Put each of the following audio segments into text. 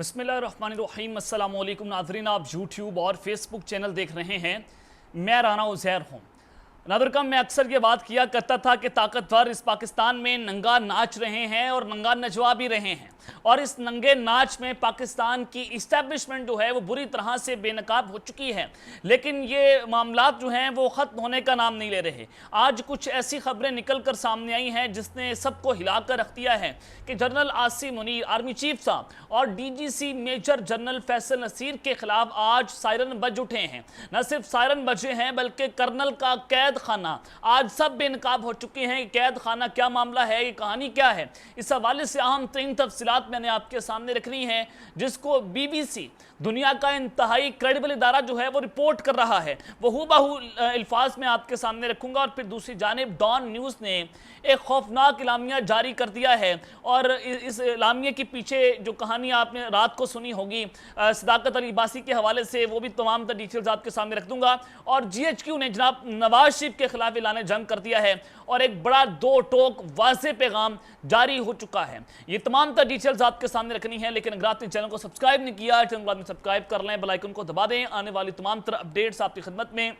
बिस्मिल्लाहिर्रहमानिर्रहीम अस्सलाम वालेकुम नाज़रीन, आप यूट्यूब और फेसबुक चैनल देख रहे हैं। मैं राना उज़ैर हूँ। नादरकम मैं अक्सर ये बात किया करता था कि ताकतवर इस पाकिस्तान में नंगा नाच रहे हैं और नंगा नचवा भी रहे हैं, और इस नंगे नाच में पाकिस्तान की इस्टेब्लिशमेंट जो है वो बुरी तरह से बेनकाब हो चुकी है। लेकिन ये मामलात जो हैं वो ख़त्म होने का नाम नहीं ले रहे। आज कुछ ऐसी खबरें निकल कर सामने आई हैं जिसने सबको हिला कर रख दिया है कि general Asim Munir army chief साहब और DGC major general Faisal Naseer के खिलाफ आज सायरन बज उठे हैं। न सिर्फ सायरन बजे हैं बल्कि कर्नल का कैद खाना आज सब बेनकाब हो चुके हैं। कैद खाना क्या मामला है, ये कहानी क्या है, इस हवाले से अहम तरीन तफसीलात मैंने आपके सामने रखनी है, जिसको BBC दुनिया का इंतहाई क्रेडिबल इदारा जो है वो रिपोर्ट कर रहा है। वो हूबहू अल्फाज में आपके सामने रखूंगा। और फिर दूसरी जानिब डॉन न्यूज़ ने एक खौफनाक इलामिया जारी कर दिया है, और इस इलामिया के पीछे जो कहानी आपने रात को सुनी होगी सदाकत अली अब्बासी के हवाले से, वो भी तमाम तर डिटेल्स आपके सामने रख दूंगा। और GHQ ने जनाब नवाज शरीफ के खिलाफ ऐलान जंग कर दिया है और एक बड़ा दो टोक वाज़ेह पैगाम जारी हो चुका है। ये तमाम तर डिटेल्स आपके सामने रखनी है। लेकिन अगर आपने चैनल को सब्सक्राइब नहीं किया, चैनल को सब्सक्राइब कर लें, बेल आइकन को दबा दें। आने वाली तमाम तरह अपडेट्स आपकी खिदमत में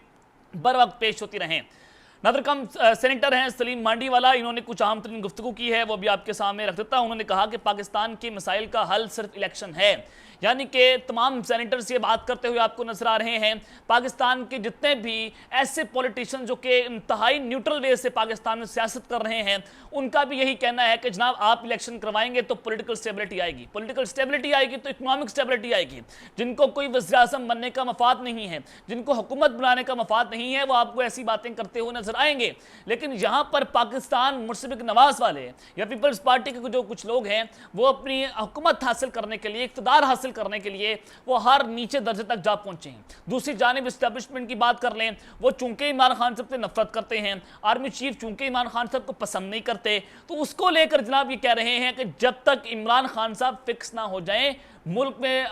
बर वक्त पेश होती रहें। नादरकम सेनेटर हैं सलीम मांडीवाला, इन्होंने कुछ अहम तरीन गुफ्तगू की है, वो भी आपके सामने रख देता हूं। उन्होंने कहा कि पाकिस्तान के मसाइल का हल सिर्फ इलेक्शन है। यानी कि तमाम सेनेटर्स ये बात करते हुए आपको नजर आ रहे हैं। पाकिस्तान के जितने भी ऐसे पॉलिटिशियन जो कि इंतहाई न्यूट्रल वे से पाकिस्तान में सियासत कर रहे हैं, उनका भी यही कहना है कि जनाब आप इलेक्शन करवाएंगे तो पॉलिटिकल स्टेबिलिटी आएगी, पॉलिटिकल स्टेबिलिटी आएगी तो इकोनॉमिक स्टेबिलिटी आएगी। जिनको कोई वज़ीर-ए-आज़म बनने का मफाद नहीं है, जिनको हुकूमत बनाने का मफाद नहीं है, वो आपको ऐसी बातें करते हुए नजर आएंगे। लेकिन यहाँ पर पाकिस्तान मुर्शिद नवाज वाले या पीपल्स पार्टी के जो कुछ लोग हैं, वो अपनी हुकूमत हासिल करने के लिए, इक़्तिदार हासिल करने के लिए वो हर नीचे दर्जे तक जा पहुंचे हैं। दूसरी जानिब इस्टेब्लिशमेंट की बात कर लें, वो चूंकि इमरान खान साहब से नफरत करते हैं, आर्मी चीफ चूंकि इमरान खान साहब को पसंद नहीं करते, तो उसको लेकर जनाब ये कह रहे हैं कि जब तक इमरान खान साहब फिक्स ना हो जाएं, मुल्क में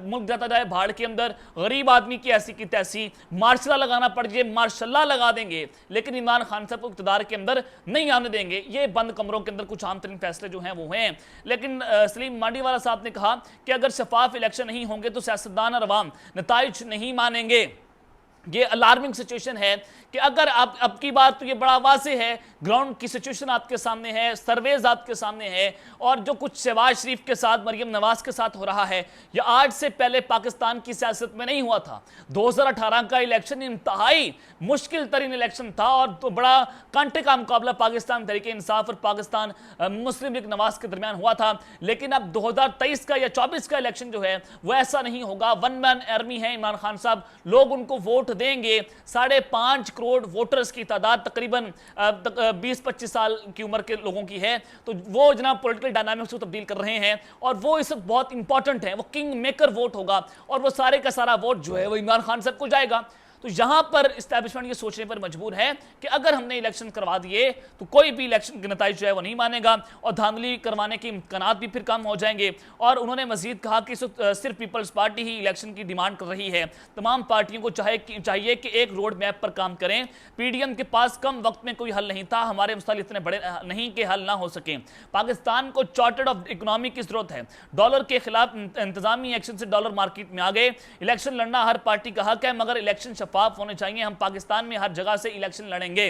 मुल्क जाता जाए भाड़ के अंदर, गरीब आदमी की ऐसी की तैसी, मार्शल लगाना पड़ जाए मार्शल्ला लगा देंगे, लेकिन इमरान खान साहब को इक़्तिदार के अंदर नहीं आने देंगे। ये बंद कमरों के अंदर कुछ आम तरीन फैसले जो हैं वो हैं। लेकिन सलीम मांडीवाला साहब ने कहा कि अगर शफाफ इलेक्शन नहीं होंगे तो सियासतदान और अवाम नताइज नहीं मानेंगे। ये अलार्मिंग सिचुएशन है कि अगर आप अब की बात तो ये बड़ा वाज़ेह है, ग्राउंड की सिचुएशन आपके सामने है, सर्वेज आपके सामने है, और जो कुछ शहबाज शरीफ के साथ, मरियम नवाज के साथ हो रहा है, यह आज से पहले पाकिस्तान की सियासत में नहीं हुआ था। 2018 का इलेक्शन इंतहाई मुश्किल तरीन इलेक्शन था और तो बड़ा कांटे का मुकाबला पाकिस्तान तहरीक इंसाफ और पाकिस्तान मुस्लिम लीग नवाज के दरमियान हुआ था। लेकिन अब 2023 का या 24 का इलेक्शन जो है वो ऐसा नहीं होगा। वन मैन आर्मी है इमरान खान साहब, लोग उनको वोट देंगे। 5.5 करोड़ वोटर्स की तादाद तकरीबन 20-25 साल की उम्र के लोगों की है, तो वो जनाब पॉलिटिकल डायनामिक्स को तब्दील कर रहे हैं और वो इस वक्त बहुत इंपॉर्टेंट है। वो किंग मेकर वोट होगा और वो सारे का सारा वोट जो है वो इमरान खान साहब को जाएगा। तो यहां पर इस्टेब्लिशमेंट ये सोचने पर मजबूर है कि अगर हमने इलेक्शन करवा दिए तो कोई भी इलेक्शन के नतीजे जो है वो नहीं मानेगा और धांधली करवाने के इम्कानात भी फिर कम हो जाएंगे। और उन्होंने मजीद कहा कि सिर्फ पीपल्स पार्टी ही इलेक्शन की डिमांड कर रही है। तमाम पार्टियों को चाहिए कि एक रोड मैप पर काम करें। PDM के पास कम वक्त में कोई हल नहीं था, हमारे मसाइल इतने बड़े नहीं कि हल ना हो सके। पाकिस्तान को चार्टर्ड ऑफ इकोनॉमी की जरूरत है। डॉलर के खिलाफ इंतजामी एक्शन से डॉलर मार्केट में आ गए। इलेक्शन लड़ना हर पार्टी का हक है, मगर इलेक्शन शफाफ होने चाहिए। हम पाकिस्तान में हर जगह से इलेक्शन लड़ेंगे।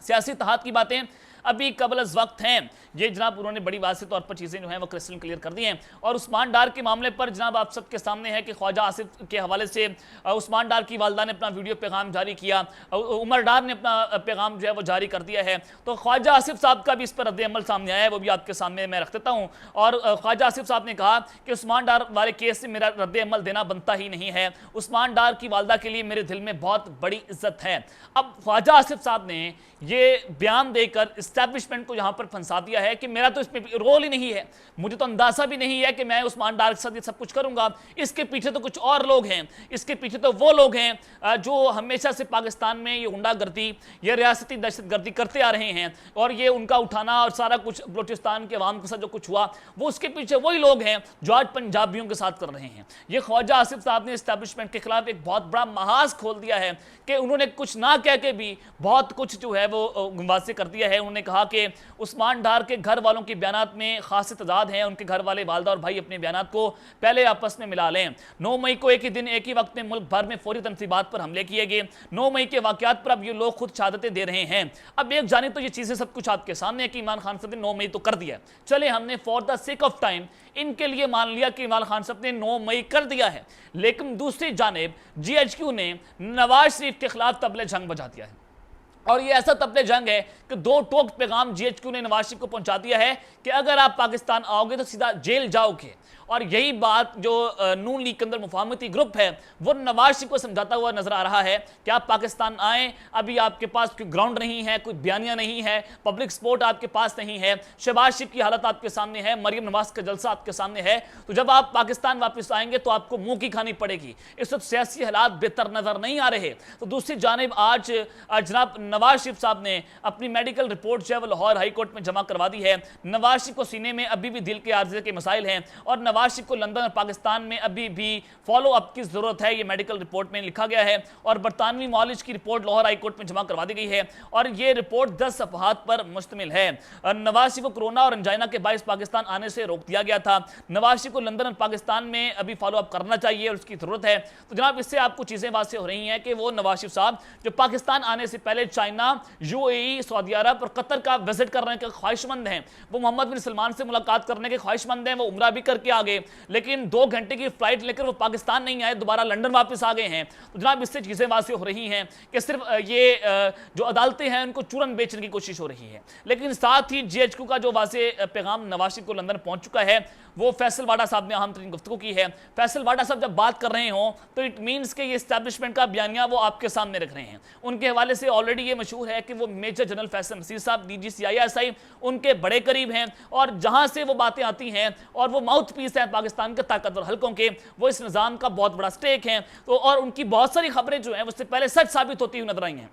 सियासी इत्तेहाद की बातें अभी कबल वक्त हैं। ये जनाब उन्होंने बड़ी वाज़ेह तौर पर चीज़ें जो हैं वो क्रिस्टल क्लियर कर दी हैं। और उस्मान डार के मामले पर जनाब आप सबके सामने है कि ख्वाजा आसिफ के हवाले से उस्मान डार की वालदा ने अपना वीडियो पैगाम जारी किया, उमर डार ने अपना पैगाम जो है वो जारी कर दिया है। तो ख्वाजा आसिफ साहब का भी इस पर रद्द अमल सामने आया है, वो भी आपके सामने मैं रख देता हूँ। और ख्वाजा आसिफ साहब ने कहा कि उस्मान डार वाले केस से मेरा रद्द अमल देना बनता ही नहीं है। उस्मान डार की वालदा के लिए मेरे दिल में बहुत बड़ी इज्जत है। अब ख्वाजा आसिफ साहब ने ये बयान देकर इस्टेब्लिशमेंट को यहाँ पर फंसा दिया है कि मेरा तो इसमें रोल ही नहीं है, मुझे तो अंदाजा भी नहीं है कि मैं उस्मान डार के साथ ये सब कुछ करूँगा। इसके पीछे तो कुछ और लोग हैं, इसके पीछे तो वो लोग हैं जो हमेशा से पाकिस्तान में ये गुंडागर्दी, ये रियासती दहशतगर्दी करते आ रहे हैं, और ये उनका उठाना और सारा कुछ बलोचिस्तान के अवाम के साथ जो कुछ हुआ वो उसके पीछे वही लोग हैं जो आज पंजाबियों के साथ कर रहे हैं। ये ख्वाजा आसिफ साहब ने इस्टेब्लिशमेंट के खिलाफ एक बहुत बड़ा महाज खोल दिया है कि उन्होंने कुछ ना कह के भी बहुत कुछ जो है वो वाज़ेह कर दिया है। उन्होंने उन्होंने कहा कि उस्मान डार के घर वालों के बयानात में खासी तजाद हैं, उनके घर वाले वालदा और भाई अपने बयानात को पहले आपस में मिला लें। 9 मई को एक ही दिन एक ही वक्त में मुल्क भर में फौरी तनसीबात पर हमले किए गए। 9 मई के वाकयात पर अब ये लोग खुद शहादतें दे रहे हैं। अब एक जाने तो ये चीज़ें सब कुछ आपके सामने है कि इमरान खान साहब ने 9 मई तो कर दिया, चले हमने for the sake of time इनके लिए मान लिया कि इमरान खान साहब ने 9 मई कर दिया है, लेकिन दूसरी जानिब GHQ ने नवाज शरीफ के खिलाफ तबले जंग बजा दिया है। और ये ऐसा तबले जंग है कि 2 टोक पैगाम GHQ ने नवाज शरीफ को पहुंचा दिया है कि अगर आप पाकिस्तान आओगे तो सीधा जेल जाओगे। और यही बात जो नून लीग के अंदर मुफाहमती ग्रुप है वो नवाज शरीफ को समझाता हुआ नजर आ रहा है कि आप पाकिस्तान आएँ, अभी आपके पास कोई ग्राउंड नहीं है, कोई बयानिया नहीं है, पब्लिक सपोर्ट आपके पास नहीं है, शहबाज शरीफ की हालत आपके सामने है, मरियम नवाज का जलसा आपके सामने है, तो जब आप पाकिस्तान वापस आएंगे तो आपको मुंह की खानी पड़ेगी। इस वक्त सियासी हालात बेहतर नजर नहीं आ रहे। तो दूसरी जानिब आज जनाब नवाज शरीफ साहब ने अपनी मेडिकल रिपोर्ट जो है वो लाहौर हाई कोर्ट में जमा करवा दी है। नवाज शरीफ को सीने में अभी भी दिल के आर्जे के मसाइल हैं और नवाज शरीफ को लंदन और पाकिस्तान में अभी भी फॉलो अप की जरूरत है, ये मेडिकल रिपोर्ट में लिखा गया है। और बरतानवी मॉलिज की रिपोर्ट लाहौर हाई कोर्ट में जमा करवा दी गई है और ये रिपोर्ट 10 सफ़हात पर मुश्तमिल है। नवाज शरीफ को कोरोना और अंजाइना के बायस पाकिस्तान आने से रोक दिया गया था। नवाज शरीफ को लंदन और पाकिस्तान में अभी फॉलो अप करना चाहिए और उसकी जरूरत है। तो जनाब इससे आपको चीजें वाज़ेह हो रही हैं कि वो नवाज शरीफ साहब जो पाकिस्तान आने से पहले चाइना, UAE, सऊदी अरब और कतर का विजिट करने के ख्वाहिशमंद हैं, वो मोहम्मद बिन सलमान से मुलाकात करने के ख्वाहिशमंद हैं, वो उम्रा भी करके आ गए, लेकिन 2 घंटे की फ्लाइट लेकर वो पाकिस्तान नहीं आए, दोबारा लंदन वापस आ गए हैं। तो जनाब इससे चीजें वाज़ेह हो रही हैं कि सिर्फ ये जो अदालतें हैं उनको चूरन बेचने की कोशिश हो रही है। लेकिन साथ ही GHQ का जो वाज़ेह पैगाम नवाज शरीफ को लंदन पहुंच चुका है वो फैसल वाडा साहब ने अहम तरीन गुफ्तगू की है। फैसल वाडा साहब जब बात कर रहे हो तो इट मीन्स कि ये इस्टेब्लिशमेंट का बयानिया वो आपके सामने रख रहे हैं। उनके हवाले से ऑलरेडी ये मशहूर है कि वो मेजर जनरल फैसल नसीर साहब DGCI उनके बड़े करीब हैं और जहां से वो बातें आती हैं और वो माउथ पीस है पाकिस्तान के ताकतवर हल्कों के, वो इस निज़ाम का बहुत बड़ा स्टेक है। तो और उनकी बहुत सारी खबरें जो हैं उससे पहले सच साबित होती हुई नजर आई हैं।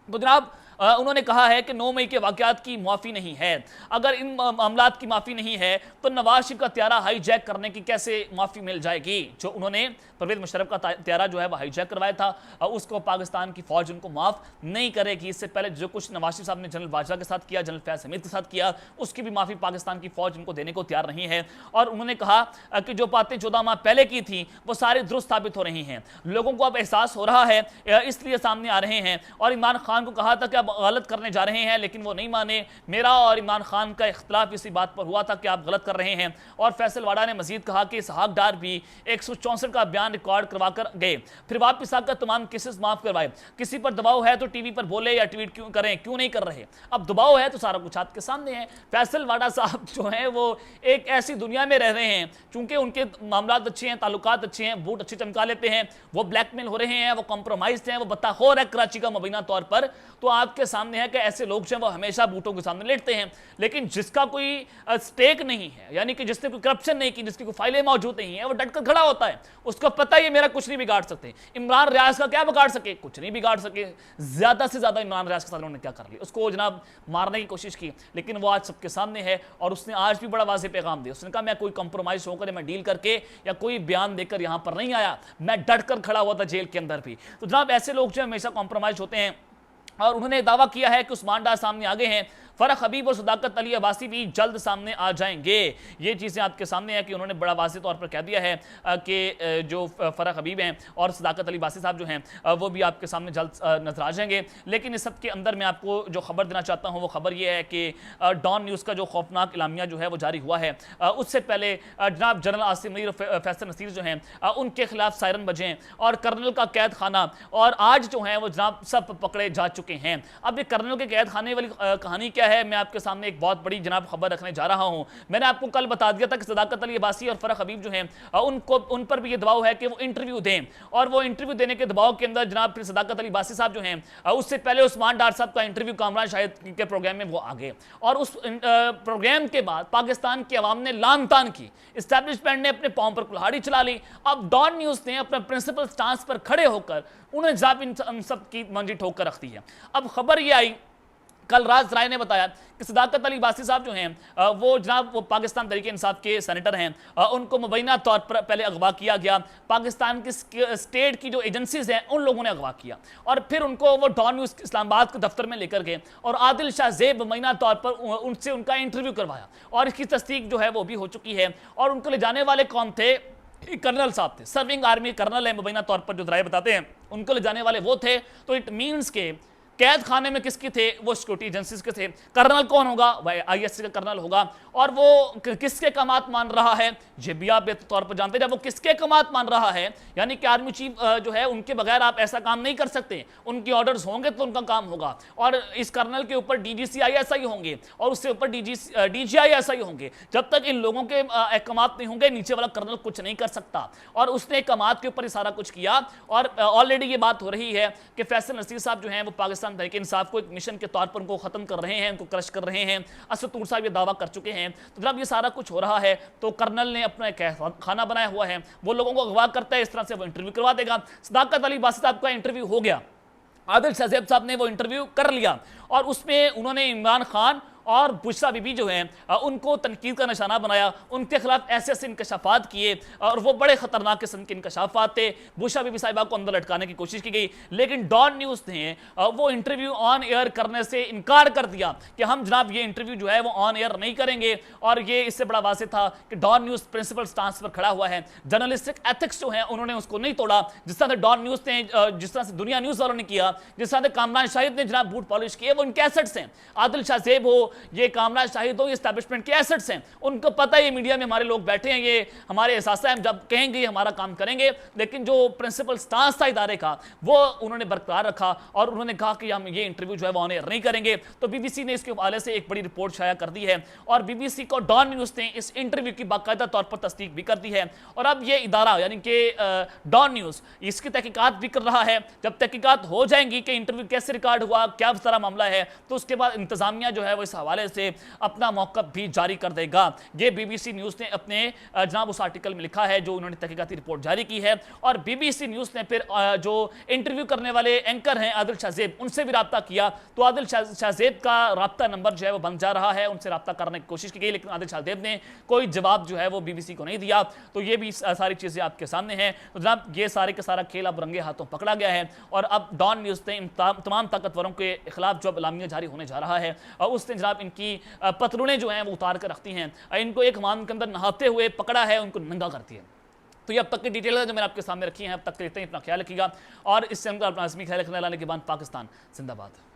तो जनाब उन्होंने कहा है कि 9 मई के वाकयात की माफ़ी नहीं है। अगर इन मामलात की माफ़ी नहीं है तो नवाज शरीफ का त्यारा हाईजैक करने की कैसे माफ़ी मिल जाएगी। जो उन्होंने परवेज़ मुशर्रफ का त्यारा जो है वह हाईजैक करवाया था उसको पाकिस्तान की फ़ौज उनको माफ़ नहीं करेगी। इससे पहले जो कुछ नवाज शरीफ साहब ने जनरल बाजवा के साथ किया, जनरल फैज़ हमीद के साथ किया, उसकी भी माफ़ी पाकिस्तान की फ़ौज उनको देने को तैयार नहीं है। और उन्होंने कहा कि जो बातें 14 माह पहले की थी वो सारी दुरुस्त साबित हो रही हैं, लोगों को अब एहसास हो रहा है, इसलिए सामने आ रहे हैं। और इमरान खान को कहा था कि गलत करने जा रहे हैं, लेकिन वो नहीं माने। मेरा और इमरान खान का इख्तिलाफ इसी बात पर हुआ था कि आप गलत कर रहे हैं। और फैसल वाडा ने मजीद कहा कि इसहाक डार भी 164 का बयान रिकॉर्ड करवा कर गए, फिर वापस आकर तमाम केसेस माफ करवाए। किसी पर दबाव है तो टीवी पर बोले या ट्वीट क्यों करें, क्यों नहीं कर रहे। अब दबाव है तो सारा कुछ आपके सामने है। फैसल वाडा साहब जो है वो एक ऐसी दुनिया में रह रहे हैं, चूंकि उनके मामलात अच्छे हैं, ताल्लुकात अच्छे हैं, वोट अच्छे चमका लेते हैं, वो ब्लैकमेल हो रहे हैं, वो कॉम्प्रोमाइज हैं, वो बत्ताखोर है कराची का मुबीना तौर पर। तो आपके सामने है कि ऐसे लोग जो हैं वो हमेशा बूटों के सामने लेटते हैं। लेकिन जिसका कोई स्टेक नहीं है, यानी कि जिसने कोई करप्शन नहीं की, जिसकी कोई फाइलें मौजूद नहीं है, वो डटकर खड़ा होता है। उसको पता है मेरा कुछ नहीं बिगाड़ सकते। इमरान रियाज का क्या बिगाड़ सके, कुछ नहीं बिगाड़ सके। ज्यादा से ज्यादा इमरान रियाज के साथ उन्होंने क्या कर लिया, उसको जनाब मारने की कोशिश की, लेकिन वो आज सबके सामने है। और उसने आज भी बड़ा वाज़ेह पैगाम दिया। उसने कहा मैं कोई कंप्रोमाइज होकर, मैं डील करके या कोई बयान देकर यहां पर नहीं आया, मैं डटकर खड़ा हुआ था जेल के अंदर भी। तो जनाब ऐसे लोग जो हमेशा कॉम्प्रोमाइज होते हैं। और उन्होंने दावा किया है कि उस्मान डार सामने आ गए हैं, फ़रख हबीब और सदाकत अली अब्बासी भी जल्द सामने आ जाएंगे। ये चीज़ें आपके सामने है कि उन्होंने बड़ा वाज़ेह तौर पर कह दिया है कि जो फ़रख हबीब हैं और सदाकत अली अब्बासी साहब जो हैं वो भी आपके सामने जल्द नजर आ जाएंगे। लेकिन इस सब के अंदर मैं आपको जो खबर देना चाहता हूँ वो खबर ये है कि डॉन न्यूज़ का जो खौफनाक इलामिया जो है वो जारी हुआ है, उससे पहले जनाब जनरल आसिम मीर और फैसल नसीर जो हैं उनके खिलाफ सायरन बजें और कर्नल का कैद खाना, और आज जो है वो जनाब सब पकड़े जा चुके हैं। अब ये कर्नल के कैद खाने वाली कहानी क्या है, मैं आपके सामने एक बहुत बड़ी जनाब खबर रखने जा रहा हूं। मैंने आपको कल बता दिया था कि सदाकत अली अब्बासी और फ़रख हबीब जो हैं उन पर भी ये दबाव है कि वो इंटरव्यू दें, और वो इंटरव्यू देने के दबाव के अंदर जनाब फिर सदाकत अली अब्बासी साहब जो हैं उससे पहले उस्मान डार साहब का इंटरव्यू कामरान शाहिद के प्रोग्राम में वो आ गए, और उस प्रोग्राम के बाद पाकिस्तान की आवाम ने लान तान की, इस्टेब्लिशमेंट ने अपने पांव पर कुल्हाड़ी चला ली। अब डॉन न्यूज़ ने अपने प्रिंसिपल स्टांस पर खड़े होकर उन्हें जनाब इन सब की मंजी ठोक कर रख दी है। अब खबर ये आई कल राज राय ने बताया कि सदाकत अली बासी साहब जो हैं वो जनाब वो पाकिस्तान तहरीक इंसाफ के सेनेटर हैं, उनको मुबैना तौर पर पहले अगवा किया गया, पाकिस्तान की स्टेट की जो एजेंसीज हैं उन लोगों ने अगवा किया और फिर उनको वो डॉन न्यूज़ इस्लामाबाद के दफ्तर में लेकर गए और आदिल शाह ज़ेब मुबैना तौर पर उनसे उनका इंटरव्यू करवाया और इसकी तस्दीक जो है वो भी हो चुकी है। और उनको ले जाने वाले कौन थे? कर्नल साहब थे, सर्विंग आर्मी कर्नल है मुबैना तौर पर जो राय बताते हैं, उनको ले जाने वाले वो थे। तो इट मीन्स के कैद खाने में किसके थे? वो सिक्योरिटी एजेंसीज के थे। कर्नल कौन होगा? वह आईएससी का कर्नल होगा। और वो किसके कमात मान रहा है? ये भी आप बेहतर तौर पर जानते हैं। जब वो किसके कमात मान रहा है, यानी कि आर्मी चीफ जो है उनके बगैर आप ऐसा काम नहीं कर सकते, उनके ऑर्डर्स होंगे तो उनका काम होगा। और इस कर्नल के ऊपर डीजीसी आईएसआई होंगे और उससे ऊपर डीजीआई आईएसआई होंगे। जब तक इन लोगों के कमात नहीं होंगे, नीचे वाला कर्नल कुछ नहीं कर सकता। और उसने कमात के ऊपर ही सारा कुछ किया। और ऑलरेडी ये बात हो रही है कि फैसल नसीर साहब जो हैं वो पाकिस्तान तहरीक इंसाफ को एक मिशन के तौर पर उनको खत्म कर रहे हैं, उनको क्रश कर रहे हैं। असद तूर साहब ये दावा कर चुके हैं। तो जब ये सारा कुछ हो रहा है तो कर्नल ने अपना एक खाना बनाया हुआ है, वो लोगों को अगवा करता है, इस तरह से वो इंटरव्यू करवा देगा। सदाकत अली बासी साहब का इंटरव्यू हो गया, आदिल शाह ज़ेब साहब ने वो इंटरव्यू कर लिया और उसमें उन्होंने इमरान खान और बुशरा बीबी जो हैं उनको तनकीद का निशाना बनाया, उनके खिलाफ ऐसे ऐसे इंकशाफात किए और वो बड़े खतरनाक किस्म के इंकशाफात थे। बुशरा बीबी साहिबा को अंदर लटकाने की कोशिश की गई, लेकिन डॉन न्यूज़ ने वो इंटरव्यू ऑन एयर करने से इनकार कर दिया कि हम जनाब ये इंटरव्यू जो है वो ऑन एयर नहीं करेंगे। और ये इससे बड़ा वाज़ेह था कि डॉन न्यूज़ प्रिंसिपल स्टांस पर खड़ा हुआ है, जर्नलिस्टिक एथिक्स जो है उन्होंने उसको नहीं तोड़ा। जिस तरह से डॉन न्यूज़ ने, जिस तरह से दुनिया न्यूज़ वालों ने किया, जिस तरह से कामरान शाहिद ने जनाब बूट पॉलिश किए, वो इनके एसेट्स हैं। आदिल शाह ज़ेब हो, ये कामरान शाहिद हो, ये एस्टैब्लिशमेंट के एसेट्स हैं। उनको पता है ये मीडिया में हमारे लोग बैठे हैं, ये हमारे एहसास है, हम जब कहेंगे ये हमारा काम करेंगे। लेकिन जो प्रिंसिपल स्टांस था इदारे का वो उन्होंने बरकरार रखा और उन्होंने कहा कि हम ये इंटरव्यू जो है वो ऑन एयर नहीं करेंगे। तो बीबीसी ने इसके हवाले से एक बड़ी रिपोर्ट शाया कर दी है और बीबीसी को डॉन न्यूज़ ने इस इंटरव्यू की बाकायदा तौर पर तस्दीक भी कर दी है। और अब ये इदारा यानी कि डॉन न्यूज़ इसकी तहकीकात भी कर रहा है। जब तहकीकात हो जाएंगी कि इंटरव्यू कैसे रिकॉर्ड हुआ, क्या सारा मामला है, तो उसके बाद इंतजामिया जो है वो इस हवाले से अपना मौक़िफ़ भी जारी कर देगा। ये बीबीसी न्यूज़ ने अपने जनाब उस आर्टिकल में लिखा है जो उन्होंने तहकीकाती रिपोर्ट जारी की है। और बीबीसी न्यूज़ ने फिर जो इंटरव्यू करने वाले एंकर हैं आदिल शाह ज़ेब, उनसे भी रब्ता किया। तो आदिल शाह ज़ेब का रब्ता नंबर जो है वो बंद जा रहा है, उनसे रब्ता करने की कोशिश की गई, लेकिन आदिल शाह ज़ेब ने कोई जवाब जो है वो बीबीसी को नहीं दिया। तो ये भी सारी चीज़ें आपके सामने हैं। तो जनाब ये सारे का सारा खेल अब रंगे हाथों पकड़ा गया है और अब डॉन न्यूज़ ने इन तमाम ताकतवरों के खिलाफ जो इलामिया जारी होने जा रहा है और उसने जनाब इनकी पतलूनें जो हैं वो उतार कर रखती हैं, इनको एक मान के अंदर नहाते हुए पकड़ा है, उनको नंगा करती है। तो ये अब तक की डिटेल है जो मैंने आपके सामने रखी है। अब तक के इतना ख्याल रखिएगा और इससे अपना लाजमी ख्याल रखने लाने के बाद पाकिस्तान जिंदाबाद।